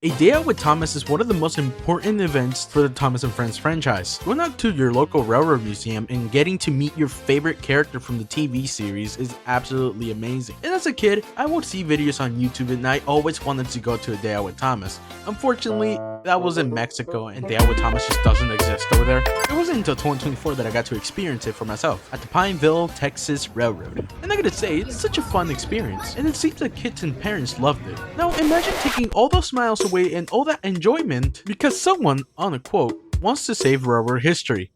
A day out with Thomas is one of the most important events for the Thomas and Friends franchise. Going out to your local railroad museum and getting to meet your favorite character from the TV series is absolutely amazing. And as a kid, I would see videos on YouTube and I always wanted to go to a day out with Thomas. Unfortunately, that was in Mexico and day out with Thomas just doesn't exist over there. It wasn't until 2024 that I got to experience it for myself at the Pineville, Texas Railroad. And I gotta say, it's such a fun experience, and it seems like kids and parents loved it. Now imagine taking all those smiles away and all that enjoyment because someone, on a quote, wants to save railroad history.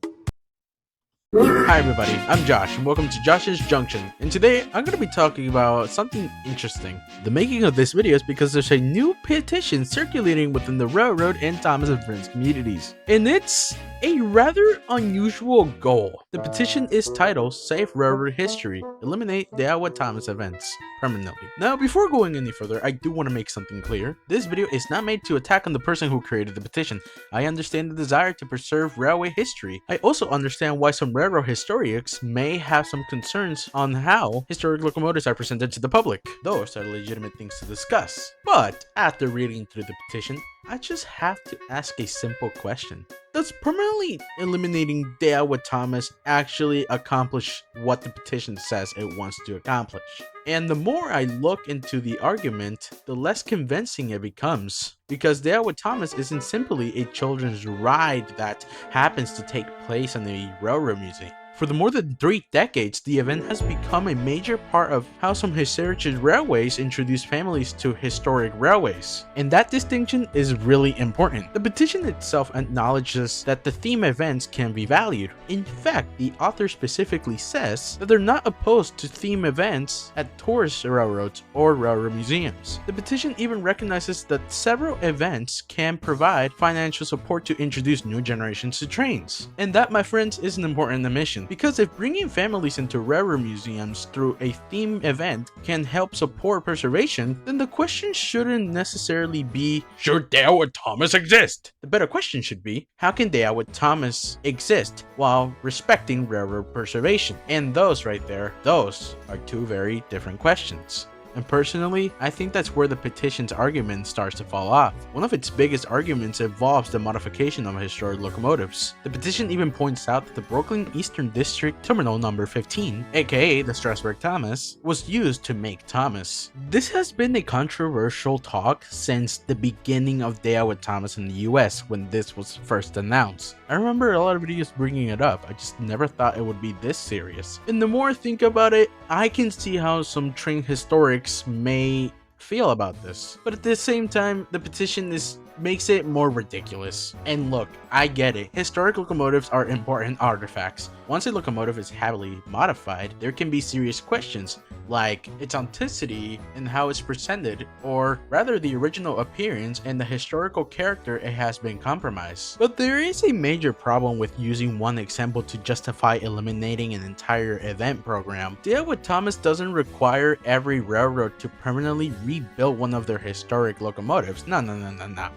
Hi everybody, I'm Josh and welcome to Josh's Junction, and today I'm going to be talking about something interesting. The making of this video is because there's a new petition circulating within the railroad and Thomas and Friends communities, and it's a rather unusual goal. The petition is titled Save Railroad History, Eliminate Day Out with Thomas Events Permanently. Now before going any further, I do want to make something clear. This video is not made to attack on the person who created the petition. I understand the desire to preserve railway history. I also understand why some railroad historians may have some concerns on how historic locomotives are presented to the public. Those are legitimate things to discuss. But after reading through the petition, I just have to ask a simple question. Does permanently eliminating Day Out with Thomas actually accomplish what the petition says it wants to accomplish? And the more I look into the argument, the less convincing it becomes. Because Day Out with Thomas isn't simply a children's ride that happens to take place in the railroad museum. For the more than 3 decades, the event has become a major part of how some historic railways introduce families to historic railways. And that distinction is really important. The petition itself acknowledges that the theme events can be valued. In fact, the author specifically says that they're not opposed to theme events at tourist railroads or railroad museums. The petition even recognizes that several events can provide financial support to introduce new generations to trains. And that, my friends, is an important omission. Because if bringing families into railroad museums through a theme event can help support preservation, then the question shouldn't necessarily be, should Day Out with Thomas exist? The better question should be, how can Day Out with Thomas exist while respecting railroad preservation? And those right there, those are two very different questions. And personally, I think that's where the petition's argument starts to fall off. One of its biggest arguments involves the modification of historic locomotives. The petition even points out that the Brooklyn Eastern District Terminal number 15, aka the Strasburg Thomas, was used to make Thomas. This has been a controversial talk since the beginning of Day Out with Thomas in the US when this was first announced. I remember a lot of videos bringing it up, I just never thought it would be this serious. And the more I think about it, I can see how some train historics may feel about this. But at the same time, the petition makes it more ridiculous. And look, I get it. Historic locomotives are important artifacts. Once a locomotive is heavily modified, there can be serious questions like its authenticity and how it's presented, or rather the original appearance and the historical character it has been compromised. But there is a major problem with using one example to justify eliminating an entire event program. Day Out with Thomas doesn't require every railroad to permanently rebuild one of their historic locomotives. No.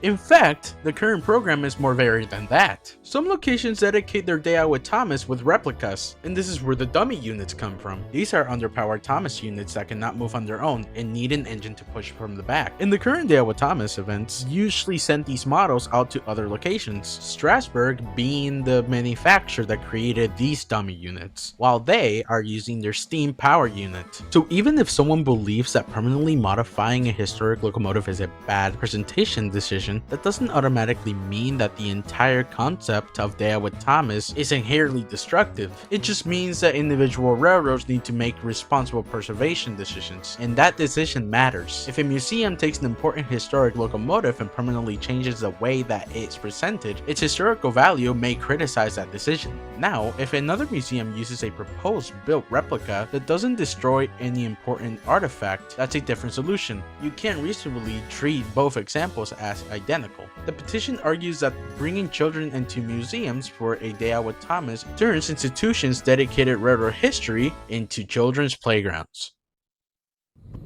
In fact, the current program is more varied than that. Some locations dedicate their Day Out with Thomas with replicas, and this is where the dummy units come from. These are underpowered Thomas units that cannot move on their own and need an engine to push from the back. In the current Day Out with Thomas events, usually send these models out to other locations, Strasburg being the manufacturer that created these dummy units, while they are using their steam power unit. So even if someone believes that permanently modifying a historic locomotive is a bad presentation decision, that doesn't automatically mean that the entire concept of Day Out with Thomas is inherently destructive. It just means that individual railroads need to make responsible preservation decisions, and that decision matters. If a museum takes an important historic locomotive and permanently changes the way that it's presented, its historical value may criticize that decision. Now, if another museum uses a proposed built replica that doesn't destroy any important artifact, that's a different solution. You can't reasonably treat both examples as identical. The petition argues that bringing children into museums for a Day Out with Thomas turns institutions dedicated railroad history into children's playgrounds.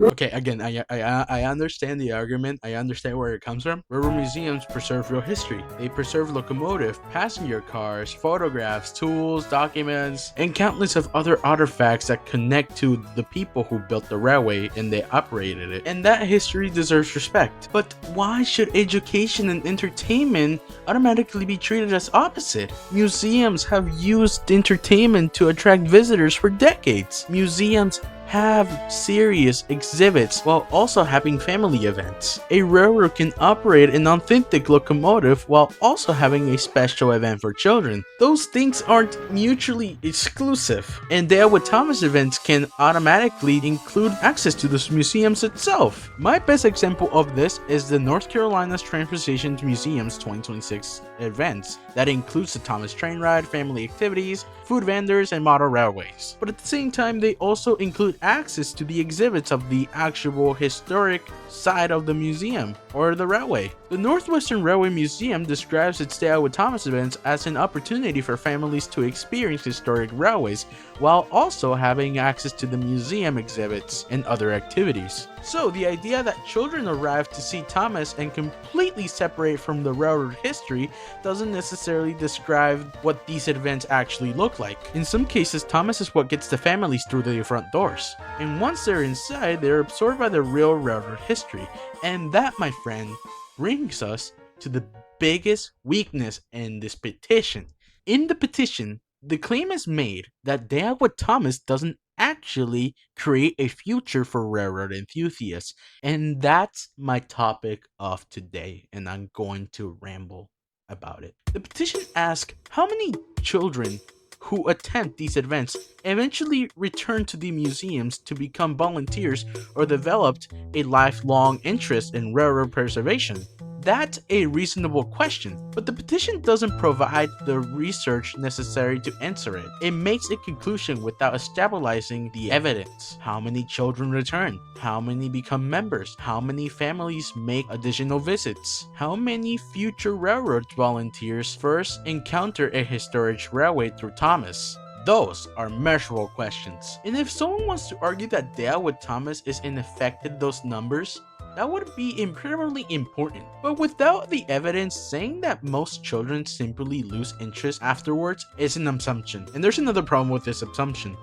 Okay, again, I understand the argument. I understand where it comes from. Railroad museums preserve real history. They preserve locomotive, passenger cars, photographs, tools, documents, and countless of other artifacts that connect to the people who built the railway and they operated it. And that history deserves respect. But why should education and entertainment automatically be treated as opposite? Museums have used entertainment to attract visitors for decades. Museums have serious exhibits while also having family events. A railroad can operate an authentic locomotive while also having a special event for children. Those things aren't mutually exclusive, and Dale with Thomas events can automatically include access to the museums itself. My best example of this is the North Carolina's Transportation Museum's 2026 events that includes the Thomas train ride, family activities, food vendors, and model railways. But at the same time, they also include access to the exhibits of the actual historic side of the museum or the railway. The Northwestern Railway Museum describes its Day Out with Thomas events as an opportunity for families to experience historic railways while also having access to the museum exhibits and other activities. So the idea that children arrive to see Thomas and completely separate from the railroad history doesn't necessarily describe what these events actually look like. In some cases, Thomas is what gets the families through the front doors. And once they're inside, they're absorbed by the real railroad history. And that, my friend, brings us to the biggest weakness in this petition. In the petition, the claim is made that Day Out with Thomas doesn't actually create a future for railroad enthusiasts. And that's my topic of today, and I'm going to ramble about it. The petition asks how many children who attend these events eventually return to the museums to become volunteers or developed a lifelong interest in railroad preservation. That's a reasonable question, but the petition doesn't provide the research necessary to answer it. It makes a conclusion without establishing the evidence. How many children return? How many become members? How many families make additional visits? How many future railroad volunteers first encounter a historic railway through Thomas? Those are measurable questions. And if someone wants to argue that Day Out with Thomas is unaffected those numbers, that would be incredibly important. But without the evidence, saying that most children simply lose interest afterwards is an assumption. And there's another problem with this assumption.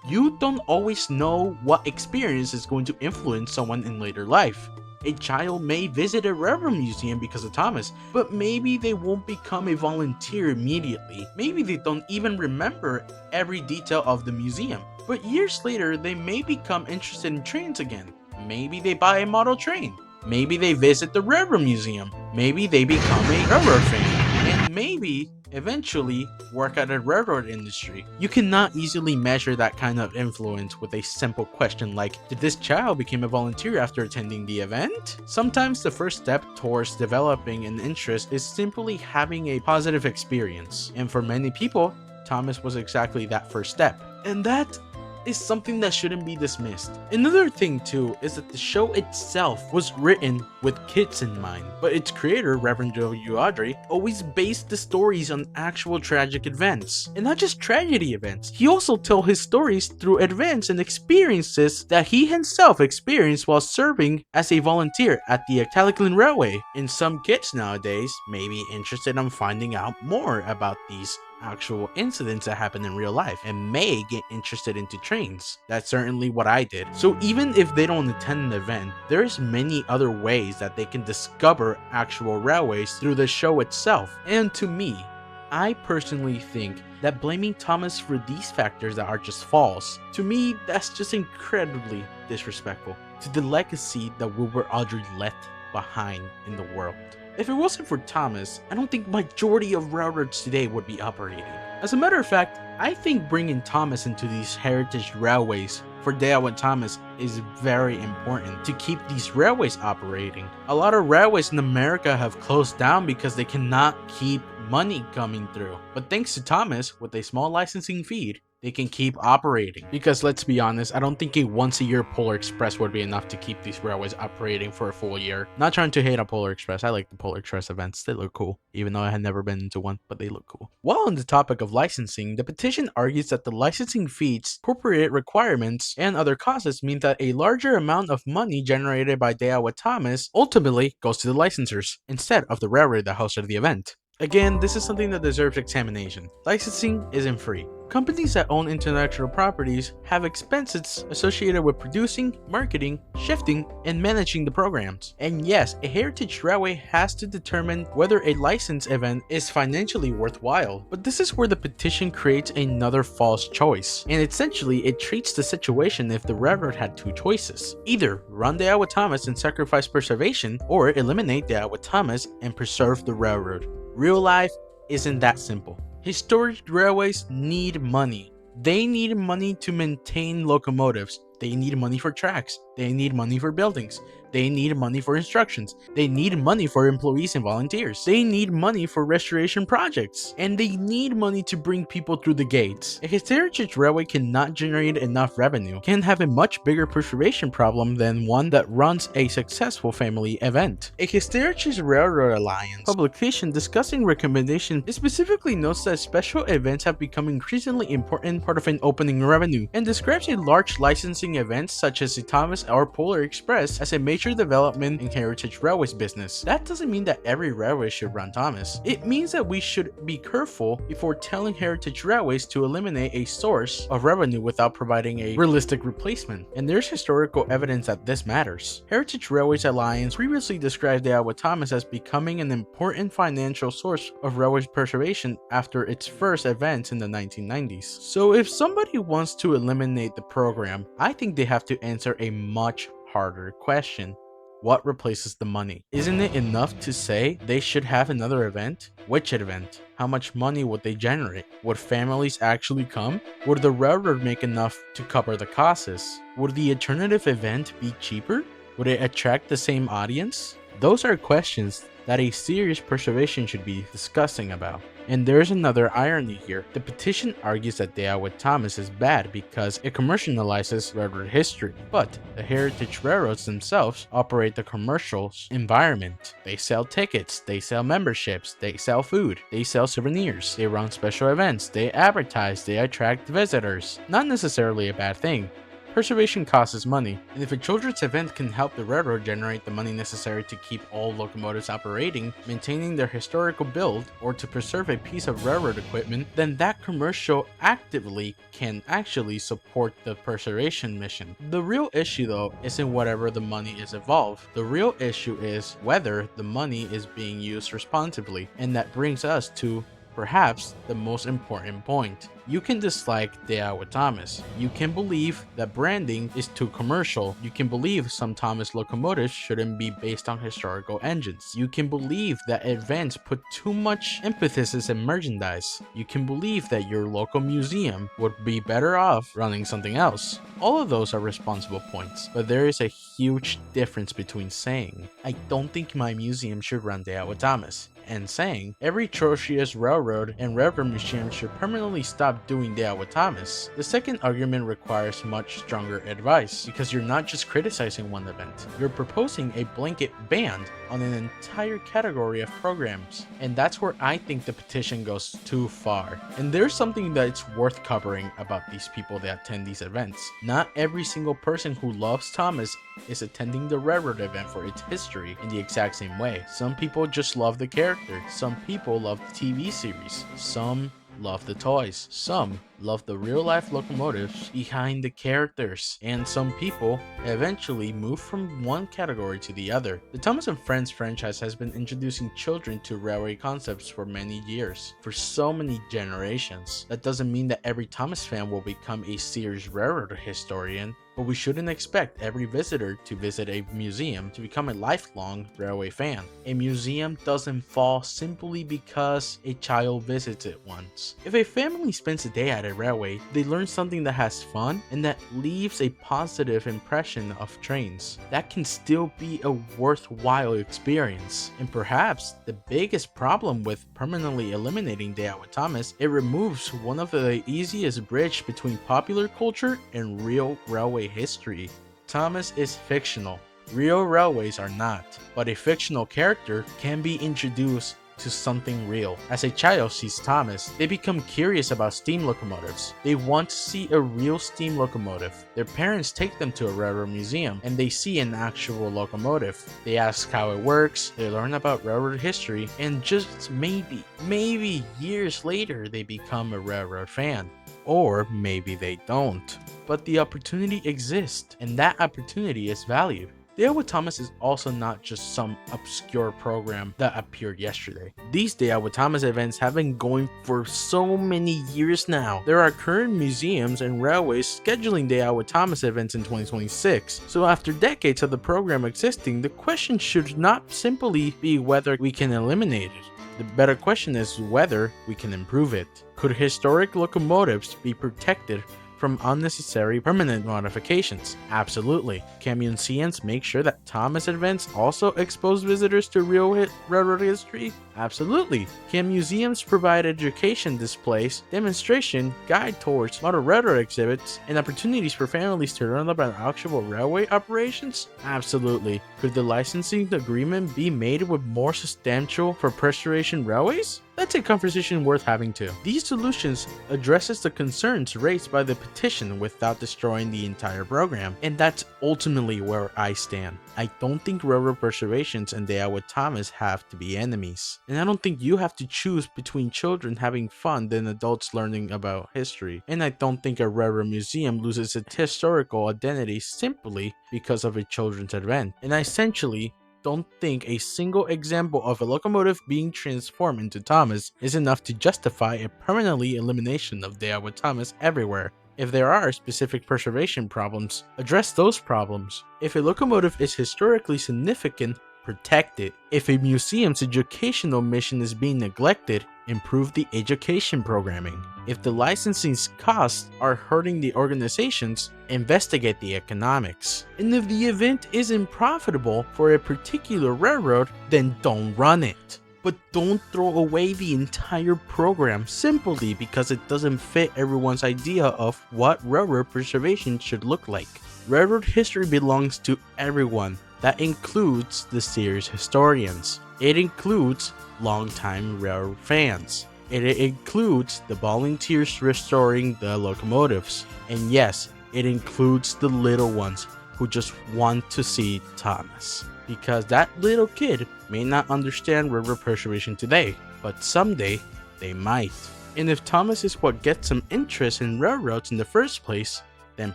You don't always know what experience is going to influence someone in later life. A child may visit a railroad museum because of Thomas, but maybe they won't become a volunteer immediately. Maybe they don't even remember every detail of the museum. But years later, they may become interested in trains again. Maybe they buy a model train. Maybe they visit the railroad museum. Maybe they become a railroad fan. And maybe eventually work at a railroad industry. You cannot easily measure that kind of influence with a simple question like, did this child become a volunteer after attending the event? Sometimes the first step towards developing an interest is simply having a positive experience. And for many people, Thomas was exactly that first step. And that is something that shouldn't be dismissed. Another thing too is that the show itself was written with kids in mind, but its creator, Reverend W. Awdry, always based the stories on actual tragic events. And not just tragedy events, he also told his stories through events and experiences that he himself experienced while serving as a volunteer at the Italiclan Railway. And some kids nowadays may be interested in finding out more about these actual incidents that happen in real life and may get interested into trains. That's certainly what I did. So even if they don't attend an event, there's many other ways that they can discover actual railways through the show itself. And to me, I personally think that blaming Thomas for these factors that are just false, to me, that's just incredibly disrespectful to the legacy that Wilbur Awdry left behind in the world. If it wasn't for Thomas, I don't think majority of railroads today would be operating. As a matter of fact, I think bringing Thomas into these heritage railways for Day Out with Thomas is very important to keep these railways operating. A lot of railways in America have closed down because they cannot keep money coming through. But thanks to Thomas, with a small licensing fee, they can keep operating. Because let's be honest, I don't think a once-a-year Polar Express would be enough to keep these railways operating for a full year. Not trying to hate on Polar Express, I like the Polar Express events, they look cool, even though I had never been into one, but they look cool. While on the topic of licensing, the petition argues that the licensing fees, corporate requirements, and other costs mean that a larger amount of money generated by Dayawa Thomas ultimately goes to the licensors, instead of the railroad that hosted the event. Again, this is something that deserves examination. Licensing isn't free. Companies that own intellectual properties have expenses associated with producing, marketing, shifting, and managing the programs. And yes, a heritage railway has to determine whether a license event is financially worthwhile. But this is where the petition creates another false choice. And essentially, it treats the situation if the railroad had two choices. Either run Dayawa Thomas and sacrifice preservation, or eliminate Dayawa Thomas and preserve the railroad. Real life isn't that simple. Historic railways need money. They need money to maintain locomotives. They need money for tracks. They need money for buildings. They need money for instructions. They need money for employees and volunteers. They need money for restoration projects. And they need money to bring people through the gates. A heritage railway cannot generate enough revenue, can have a much bigger preservation problem than one that runs a successful family event. A Heritage Railroad Alliance publication discussing recommendation specifically notes that special events have become increasingly important part of an opening revenue, and describes a large licensing event such as the Thomas or Polar Express as a major development in heritage railways business. That doesn't mean that every railway should run Thomas. It means that we should be careful before telling heritage railways to eliminate a source of revenue without providing a realistic replacement. And there's historical evidence that this matters. Heritage Railways Alliance previously described Dayawa Thomas as becoming an important financial source of railway preservation after its first events in the 1990s. So if somebody wants to eliminate the program, I think they have to answer a much harder question. What replaces the money? Isn't it enough to say they should have another event? Which event? How much money would they generate? Would families actually come? Would the railroad make enough to cover the costs? Would the alternative event be cheaper? Would it attract the same audience? Those are questions that a serious preservation should be discussing about. And there's another irony here. The petition argues that Dayawa Thomas is bad because it commercializes railroad history, but the heritage railroads themselves operate the commercial environment. They sell tickets, they sell memberships, they sell food, they sell souvenirs, they run special events, they advertise, they attract visitors. Not necessarily a bad thing. Preservation costs money, and if a children's event can help the railroad generate the money necessary to keep all locomotives operating, maintaining their historical build, or to preserve a piece of railroad equipment, then that commercial actively can actually support the preservation mission. The real issue though isn't whatever the money is involved. The real issue is whether the money is being used responsibly, and that brings us to perhaps the most important point. You can dislike Dayawa Thomas. You can believe that branding is too commercial. You can believe some Thomas locomotives shouldn't be based on historical engines. You can believe that events put too much emphasis in merchandise. You can believe that your local museum would be better off running something else. All of those are responsible points, but there is a huge difference between saying, I don't think my museum should run Dayawa Thomas, and saying, every atrocious railroad and railroad museum should permanently stop doing Dayawa Thomas. The second argument requires much stronger advice, because you're not just criticizing one event, you're proposing a blanket ban on an entire category of programs. And that's where I think the petition goes too far. And there's something that's worth covering about these people that attend these events. Not every single person who loves Thomas is attending the railroad event for its history in the exact same way. Some people just love the character. Some people love the TV series. Some love the toys. Some love the real-life locomotives behind the characters. And some people eventually move from one category to the other. The Thomas and Friends franchise has been introducing children to railway concepts for many years, for so many generations. That doesn't mean that every Thomas fan will become a serious railroad historian. but we shouldn't expect every visitor to visit a museum to become a lifelong railway fan. A museum doesn't fall simply because a child visits it once. If a family spends a day at a railway, they learn something that has fun and that leaves a positive impression of trains. That can still be a worthwhile experience. And perhaps the biggest problem with permanently eliminating Day Out with Thomas, it removes one of the easiest bridge between popular culture and real railway history. Thomas is fictional. Real railways are not, but a fictional character can be introduced to something real. As a child sees Thomas, they become curious about steam locomotives. They want to see a real steam locomotive. Their parents take them to a railroad museum and they see an actual locomotive. They ask how it works, they learn about railroad history, and just maybe years later they become a railroad fan. Or maybe they don't. But the opportunity exists, and that opportunity is valued. Day Out with Thomas is also not just some obscure program that appeared yesterday. These Day Out with Thomas events have been going for so many years now. There are current museums and railways scheduling Day Out with Thomas events in 2026. So after decades of the program existing, the question should not simply be whether we can eliminate it. The better question is whether we can improve it. Could historic locomotives be protected from unnecessary permanent modifications? Absolutely. Can museums make sure that Thomas events also expose visitors to real railroad history? Absolutely. Can museums provide education displays, demonstration, guide tours, model railroad exhibits, and opportunities for families to learn about actual railway operations? Absolutely. Could the licensing agreement be made with more substantial for preservation railways? That's a conversation worth having too. These solutions addresses the concerns raised by the petition without destroying the entire program, and that's ultimately where I stand. I don't think railroad preservations and Day Out with Thomas have to be enemies. And I don't think you have to choose between children having fun than adults learning about history. And I don't think a railroad museum loses its historical identity simply because of a children's event. And I essentially don't think a single example of a locomotive being transformed into Thomas is enough to justify a permanently elimination of Day Out with Thomas everywhere. If there are specific preservation problems, address those problems. If a locomotive is historically significant, protect it. If a museum's educational mission is being neglected, improve the education programming. If the licensing costs are hurting the organizations, investigate the economics. And if the event isn't profitable for a particular railroad, then don't run it. But don't throw away the entire program simply because it doesn't fit everyone's idea of what railroad preservation should look like. Railroad history belongs to everyone. That includes the series historians. It includes longtime railroad fans. It includes the volunteers restoring the locomotives. And yes, it includes the little ones who just want to see Thomas. Because that little kid may not understand railroad preservation today, but someday they might. And if Thomas is what gets some interest in railroads in the first place, then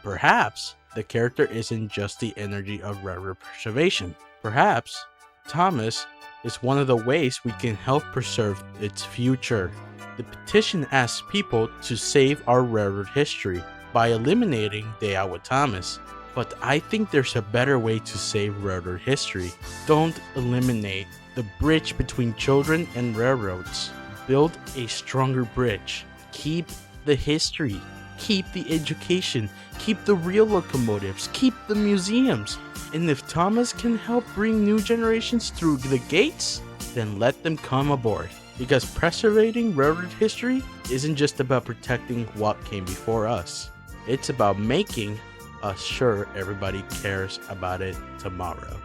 perhaps the character isn't just the energy of railroad preservation. Perhaps Thomas is one of the ways we can help preserve its future. The petition asks people to save our railroad history by eliminating Day Out with Thomas. But I think there's a better way to save railroad history. Don't eliminate the bridge between children and railroads. Build a stronger bridge. Keep the history. Keep the education. Keep the real locomotives. Keep the museums. And if Thomas can help bring new generations through the gates, then let them come aboard. Because preserving railroad history isn't just about protecting what came before us. It's about making sure everybody cares about it tomorrow.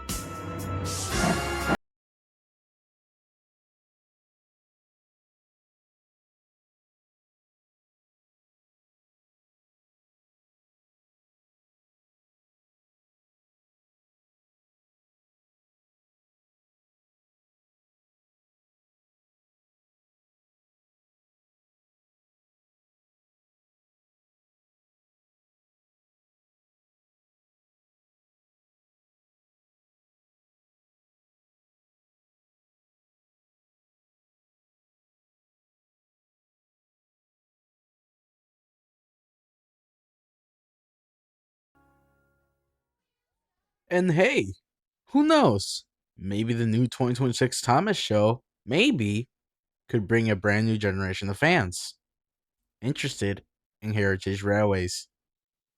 And hey, who knows? Maybe the new 2026 Thomas show, maybe, could bring a brand new generation of fans interested in heritage railways.